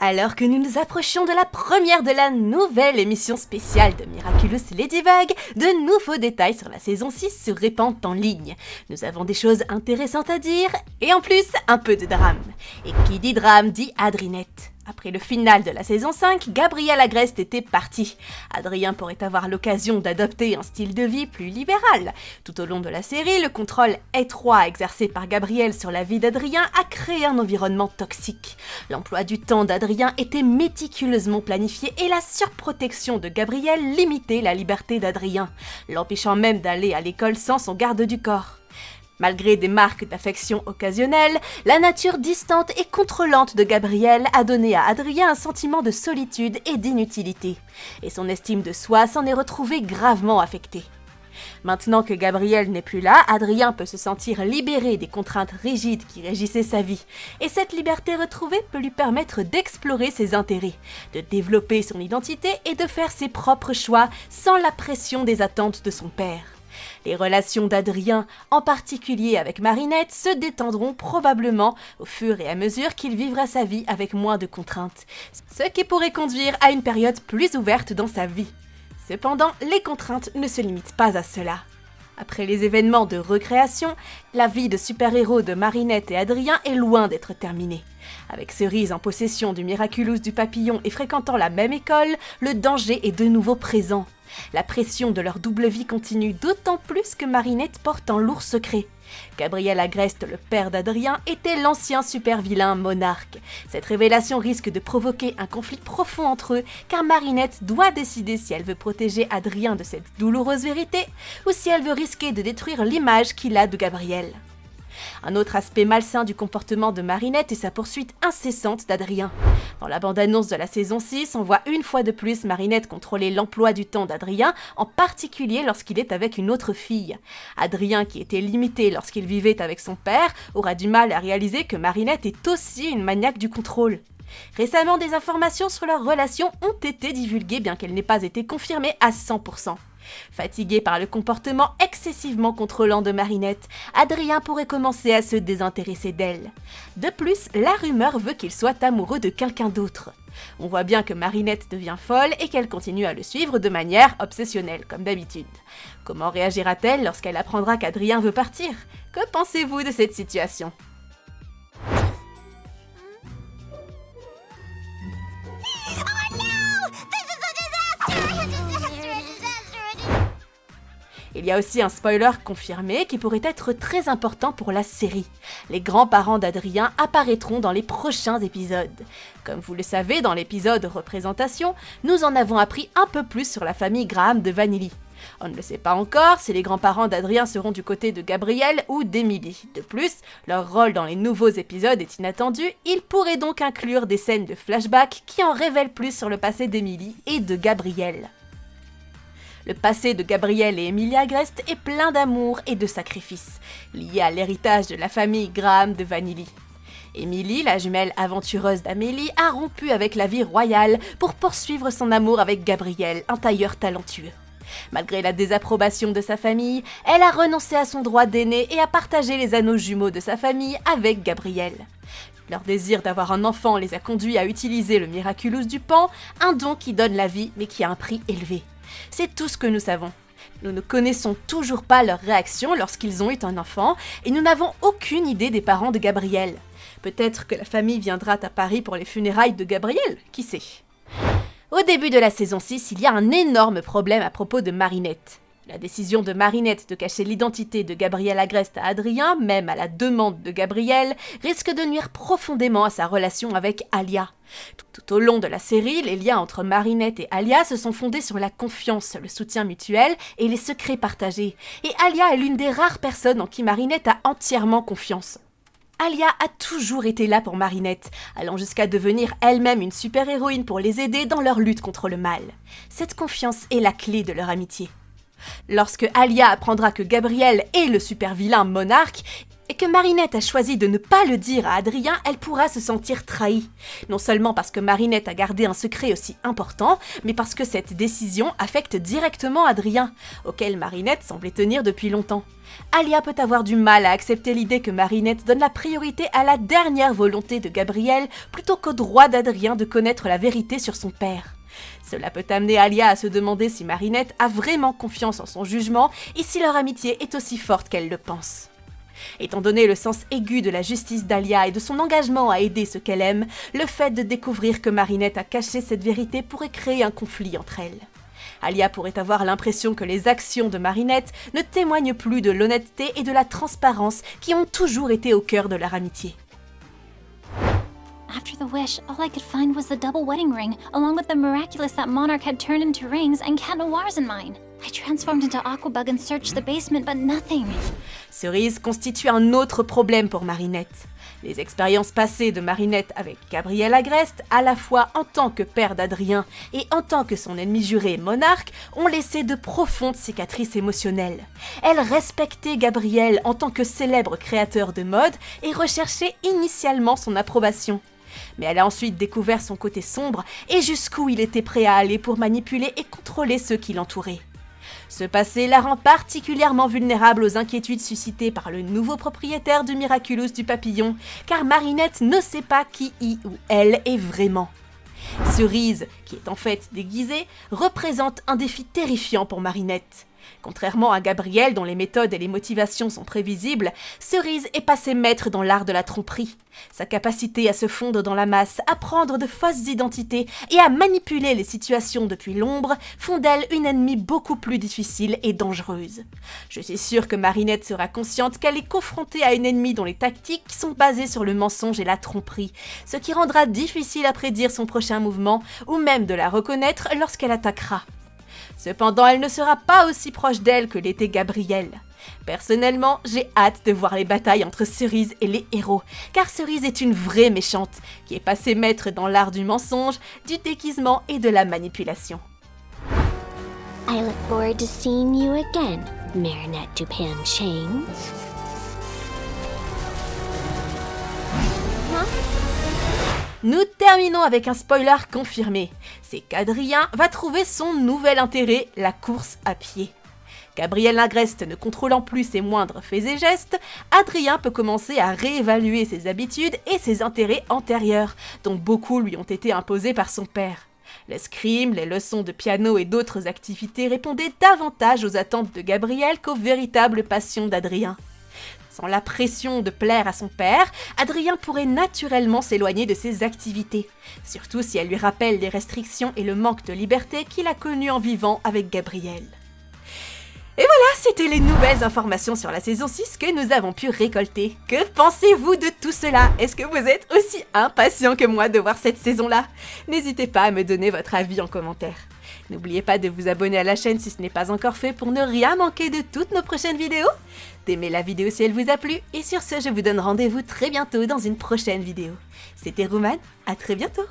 Alors que nous nous approchons de la première de la nouvelle émission spéciale de Miraculous Ladybug, de nouveaux détails sur la saison 6 se répandent en ligne. Nous avons des choses intéressantes à dire, et en plus, un peu de drame. Et qui dit drame dit Adrinette. Après le final de la saison 5, Gabriel Agreste était parti. Adrien pourrait avoir l'occasion d'adopter un style de vie plus libéral. Tout au long de la série, le contrôle étroit exercé par Gabriel sur la vie d'Adrien a créé un environnement toxique. L'emploi du temps d'Adrien était méticuleusement planifié et la surprotection de Gabriel limitait la liberté d'Adrien, l'empêchant même d'aller à l'école sans son garde du corps. Malgré des marques d'affection occasionnelles, la nature distante et contrôlante de Gabriel a donné à Adrien un sentiment de solitude et d'inutilité, et son estime de soi s'en est retrouvée gravement affectée. Maintenant que Gabriel n'est plus là, Adrien peut se sentir libéré des contraintes rigides qui régissaient sa vie, et cette liberté retrouvée peut lui permettre d'explorer ses intérêts, de développer son identité et de faire ses propres choix sans la pression des attentes de son père. Les relations d'Adrien, en particulier avec Marinette, se détendront probablement au fur et à mesure qu'il vivra sa vie avec moins de contraintes, ce qui pourrait conduire à une période plus ouverte dans sa vie. Cependant, les contraintes ne se limitent pas à cela. Après les événements de recréation, la vie de super-héros de Marinette et Adrien est loin d'être terminée. Avec Cerise en possession du Miraculous du papillon et fréquentant la même école, le danger est de nouveau présent. La pression de leur double vie continue d'autant plus que Marinette porte un lourd secret. Gabriel Agreste, le père d'Adrien, était l'ancien super-vilain Monarque. Cette révélation risque de provoquer un conflit profond entre eux, car Marinette doit décider si elle veut protéger Adrien de cette douloureuse vérité, ou si elle veut risquer de détruire l'image qu'il a de Gabriel. Un autre aspect malsain du comportement de Marinette est sa poursuite incessante d'Adrien. Dans la bande-annonce de la saison 6, on voit une fois de plus Marinette contrôler l'emploi du temps d'Adrien, en particulier lorsqu'il est avec une autre fille. Adrien, qui était limité lorsqu'il vivait avec son père, aura du mal à réaliser que Marinette est aussi une maniaque du contrôle. Récemment, des informations sur leur relation ont été divulguées, bien qu'elles n'aient pas été confirmées à 100%. Fatigué par le comportement excessivement contrôlant de Marinette, Adrien pourrait commencer à se désintéresser d'elle. De plus, la rumeur veut qu'il soit amoureux de quelqu'un d'autre. On voit bien que Marinette devient folle et qu'elle continue à le suivre de manière obsessionnelle, comme d'habitude. Comment réagira-t-elle lorsqu'elle apprendra qu'Adrien veut partir ? Que pensez-vous de cette situation ? Il y a aussi un spoiler confirmé qui pourrait être très important pour la série. Les grands-parents d'Adrien apparaîtront dans les prochains épisodes. Comme vous le savez, dans l'épisode Représentation, nous en avons appris un peu plus sur la famille Graham de Vanilly. On ne le sait pas encore si les grands-parents d'Adrien seront du côté de Gabriel ou d'Emily. De plus, leur rôle dans les nouveaux épisodes est inattendu, ils pourraient donc inclure des scènes de flashback qui en révèlent plus sur le passé d'Emily et de Gabriel. Le passé de Gabriel et Emilia Agreste est plein d'amour et de sacrifices, liés à l'héritage de la famille Graham de Vanilly. Emily, la jumelle aventureuse d'Amélie, a rompu avec la vie royale pour poursuivre son amour avec Gabriel, un tailleur talentueux. Malgré la désapprobation de sa famille, elle a renoncé à son droit d'aîné et a partagé les anneaux jumeaux de sa famille avec Gabriel. Leur désir d'avoir un enfant les a conduits à utiliser le Miraculous du Pan, un don qui donne la vie mais qui a un prix élevé. C'est tout ce que nous savons. Nous ne connaissons toujours pas leur réaction lorsqu'ils ont eu un enfant et nous n'avons aucune idée des parents de Gabriel. Peut-être que la famille viendra à Paris pour les funérailles de Gabriel, qui sait. Au début de la saison 6, il y a un énorme problème à propos de Marinette. La décision de Marinette de cacher l'identité de Gabriel Agreste à Adrien, même à la demande de Gabriel, risque de nuire profondément à sa relation avec Alia. Tout au long de la série, les liens entre Marinette et Alia se sont fondés sur la confiance, le soutien mutuel et les secrets partagés. Et Alia est l'une des rares personnes en qui Marinette a entièrement confiance. Alia a toujours été là pour Marinette, allant jusqu'à devenir elle-même une super-héroïne pour les aider dans leur lutte contre le mal. Cette confiance est la clé de leur amitié. Lorsque Alia apprendra que Gabriel est le super-vilain Monarque, et que Marinette a choisi de ne pas le dire à Adrien, elle pourra se sentir trahie. Non seulement parce que Marinette a gardé un secret aussi important, mais parce que cette décision affecte directement Adrien, auquel Marinette semblait tenir depuis longtemps. Alia peut avoir du mal à accepter l'idée que Marinette donne la priorité à la dernière volonté de Gabriel plutôt qu'au droit d'Adrien de connaître la vérité sur son père. Cela peut amener Alia à se demander si Marinette a vraiment confiance en son jugement et si leur amitié est aussi forte qu'elle le pense. Étant donné le sens aigu de la justice d'Alia et de son engagement à aider ceux qu'elle aime, le fait de découvrir que Marinette a caché cette vérité pourrait créer un conflit entre elles. Alia pourrait avoir l'impression que les actions de Marinette ne témoignent plus de l'honnêteté et de la transparence qui ont toujours été au cœur de leur amitié. After the wish, all I could find was the double wedding ring, along with the miraculous that Monarch had turned into rings and Cat Noir's in mine. I transformed into Aquabug and searched the basement, but nothing. Cerise constitue un autre problème pour Marinette. Les expériences passées de Marinette avec Gabriel Agreste, à la fois en tant que père d'Adrien et en tant que son ennemi juré Monarch, ont laissé de profondes cicatrices émotionnelles. Elle respectait Gabriel en tant que célèbre créateur de mode et recherchait initialement son approbation. Mais elle a ensuite découvert son côté sombre et jusqu'où il était prêt à aller pour manipuler et contrôler ceux qui l'entouraient. Ce passé la rend particulièrement vulnérable aux inquiétudes suscitées par le nouveau propriétaire du Miraculous du Papillon, car Marinette ne sait pas qui il ou elle est vraiment. Cerise, qui est en fait déguisée, représente un défi terrifiant pour Marinette. Contrairement à Gabriel, dont les méthodes et les motivations sont prévisibles, Cerise est passée maître dans l'art de la tromperie. Sa capacité à se fondre dans la masse, à prendre de fausses identités et à manipuler les situations depuis l'ombre font d'elle une ennemie beaucoup plus difficile et dangereuse. Je suis sûre que Marinette sera consciente qu'elle est confrontée à une ennemie dont les tactiques sont basées sur le mensonge et la tromperie, ce qui rendra difficile à prédire son prochain mouvement ou même de la reconnaître lorsqu'elle attaquera. Cependant, elle ne sera pas aussi proche d'elle que l'était Gabriel. Personnellement, j'ai hâte de voir les batailles entre Cerise et les héros, car Cerise est une vraie méchante, qui est passée maître dans l'art du mensonge, du déguisement et de la manipulation. I look forward to seeing you again, Marinette Dupain-Cheng. Nous terminons avec un spoiler confirmé. C'est qu'Adrien va trouver son nouvel intérêt, la course à pied. Gabriel Agreste ne contrôlant plus ses moindres faits et gestes, Adrien peut commencer à réévaluer ses habitudes et ses intérêts antérieurs, dont beaucoup lui ont été imposés par son père. L'escrime, les leçons de piano et d'autres activités répondaient davantage aux attentes de Gabriel qu'aux véritables passions d'Adrien. Sans la pression de plaire à son père, Adrien pourrait naturellement s'éloigner de ses activités, surtout si elle lui rappelle les restrictions et le manque de liberté qu'il a connu en vivant avec Gabriel. Et voilà, c'était les nouvelles informations sur la saison 6 que nous avons pu récolter. Que pensez-vous de tout cela? Est-ce que vous êtes aussi impatient que moi de voir cette saison-là? N'hésitez pas à me donner votre avis en commentaire. N'oubliez pas de vous abonner à la chaîne si ce n'est pas encore fait pour ne rien manquer de toutes nos prochaines vidéos. D'aimer la vidéo si elle vous a plu. Et sur ce, je vous donne rendez-vous très bientôt dans une prochaine vidéo. C'était Roman, à très bientôt.